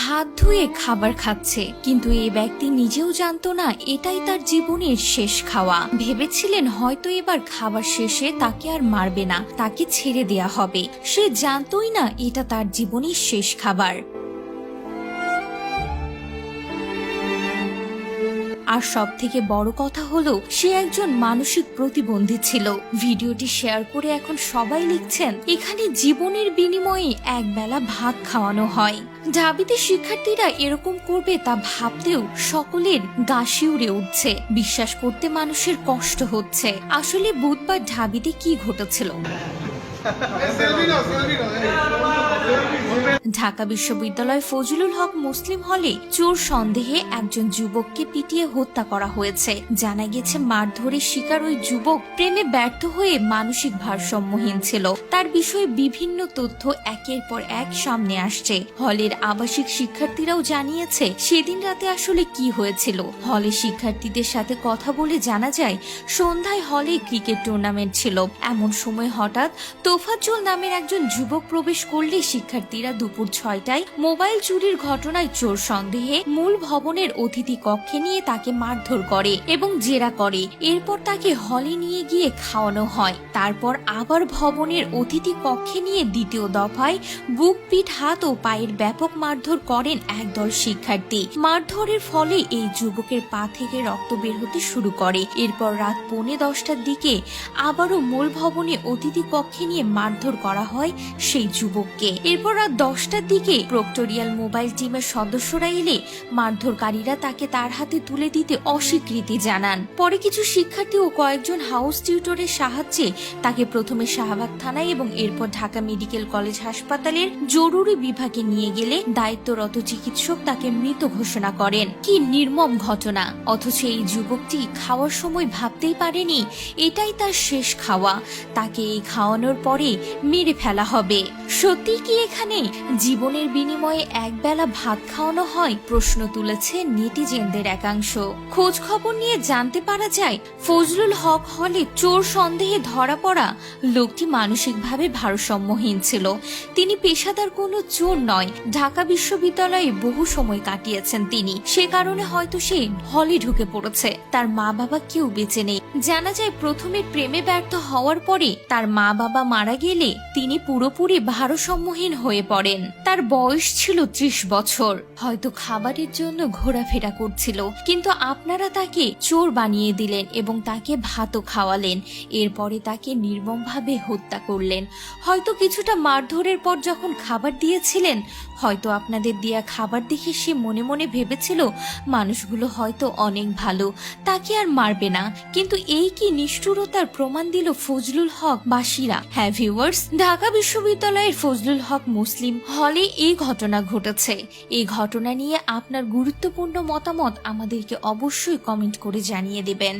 হাত ধুয়ে খাবার খাচ্ছে, কিন্তু এই ব্যক্তি নিজেও জানতো না এটাই তার জীবনের শেষ খাওয়া। ভেবেছিলেন হয়তো এবার খাবার শেষে তাকে আর মারবে না, তাকে ছেড়ে দেয়া হবে। সে জানতোই না এটা তার জীবনের শেষ খাবার। আর সব থেকে বড় কথা হলো সে একজন মানসিক প্রতিবন্ধী ছিল। ভিডিওটি শেয়ার করে এখন সবাই লিখছেন এখানে জীবনের বিনিময়ে একবেলা ভাত খাওয়ানো হয়। ঢাবিতে শিক্ষার্থীরা এরকম করবে তা ভাবতেও সকলের গা শিউরে উঠছে। বিশ্বাস করতে মানুষের কষ্ট হচ্ছে। আসলে বুধবার ঢাবিতে কি ঘটেছিল? ঢাকা বিশ্ববিদ্যালয় ফজলুল হক মুসলিম হলে চোর সন্দেহে একজন যুবককে পিটিয়ে হত্যা করা হয়েছে। জানা গেছে মারধরের শিকার ওই যুবক প্রেমে ব্যর্থ হয়ে মানসিক ভারসাম্যহীন ছিল। তার বিষয়ে বিভিন্ন তথ্য একের পর এক সামনে আসছে। হলের আবাসিক শিক্ষার্থীরাও জানিয়েছে সেদিন রাতে আসলে কি হয়েছিল। হলে শিক্ষার্থীদের সাথে কথা বলে জানা যায় সন্ধ্যায় হলে ক্রিকেট টুর্নামেন্ট ছিল। এমন সময় হঠাৎ তোফাজ্জল নামের একজন যুবক প্রবেশ করলে শিক্ষার্থীরা দুপুর 6টায় মোবাইল চুরির ঘটনায় চোর সন্দেহে মূল ভবনের অতিথি কক্ষে নিয়ে তাকে মারধর করে এবং জেরা করে। এরপর তাকে হলে নিয়ে গিয়ে খাওয়ানো হয়। তারপর আবার ভবনের অতিথি কক্ষে নিয়ে দ্বিতীয় দফায় বুক, পিঠ, হাত ও পায়ের ব্যাপক মারধর করেন একদল শিক্ষার্থী। মারধরের ফলে এই যুবকের পা থেকে রক্ত বের হতে শুরু করে। এরপর রাত 9:45টার দিকে আবারও মূল ভবনে অতিথি কক্ষে নিয়ে মারধর করা হয় সেই যুবককে। এরপর রাত 10টার দিকে প্রক্টোরিয়াল মোবাইল টিমের সদস্যরা এলে মারধরকারীরা তাকে তার হাতে তুলে দিতে অস্বীকৃতি জানান। পরে কিছু শিক্ষার্থী ও কয়েকজন হাউস টিউটরের সাহায্যে তাকে প্রথমে শাহবাগ থানায় এবং এরপর ঢাকা মেডিকেল কলেজ হাসপাতালের জরুরি বিভাগে নিয়ে গেলে দায়িত্বরত চিকিৎসক তাকে মৃত ঘোষণা করেন। কি নির্মম ঘটনা! অথচ এই যুবকটি খাওয়ার সময় ভাবতেই পারেনি এটাই তার শেষ খাওয়া। তাকে এই খাওয়ানোর পরে মেরে ফেলা হবে। সত্যি কি এখানে জীবনের বিনিময়ে একবেলা ভাত খাওয়ানো হয়? প্রশ্ন তুলেছে নেটিজেনদের একাংশ। খোঁজ খবর নিয়ে জানতে পারা যায় ফজলুল হক হলে চোর সন্দেহে ধরা পড়া লোকটি মানসিকভাবে ভারসাম্যহীন ছিল। তিনি পেশাদার কোনো চোর নয়। ঢাকা বিশ্ববিদ্যালয়ে বহু সময় কাটিয়েছেন তিনি। সে কারণে হয়তো সে হলে ঢুকে পড়েছে। তার মা বাবা কেউ বেঁচে নেই। জানা যায় প্রথমে প্রেমে ব্যর্থ হওয়ার পরে তার মা বাবা মারা গেলে তিনি পুরোপুরি ভারসাম্যহীন হয়ে পড়েন। তার বয়স ছিল 30 বছর। হয়তো খাবারের জন্য ঘোরাফেরা করছিল, কিন্তু আপনারা তাকে চোর বানিয়ে দিলেন এবং তাকে ভাতও খাওয়ালেন। এরপরে তাকে নির্মমভাবে হত্যা করলেন। হয়তো কিছুটা মারধরের পর যখন খাবার দিয়েছিলেন, হয়তো আপনাদের দেয়া খাবার দেখে সে মনে মনে ভেবেছিল মানুষগুলো হয়তো অনেক ভালো, তাকে আর মারবে না। কিন্তু এই কি নিষ্ঠুরতার প্রমাণ দিল ফজলুল হক বাসীরা। হ্যাঁ ভিউয়ার্স, ঢাকা বিশ্ববিদ্যালয়ের ফজলুল হক মুসলিম হলে এই ঘটনা ঘটেছে। এই ঘটনা নিয়ে আপনার গুরুত্বপূর্ণ মতামত আমাদেরকে অবশ্যই কমেন্ট করে জানিয়ে দেবেন।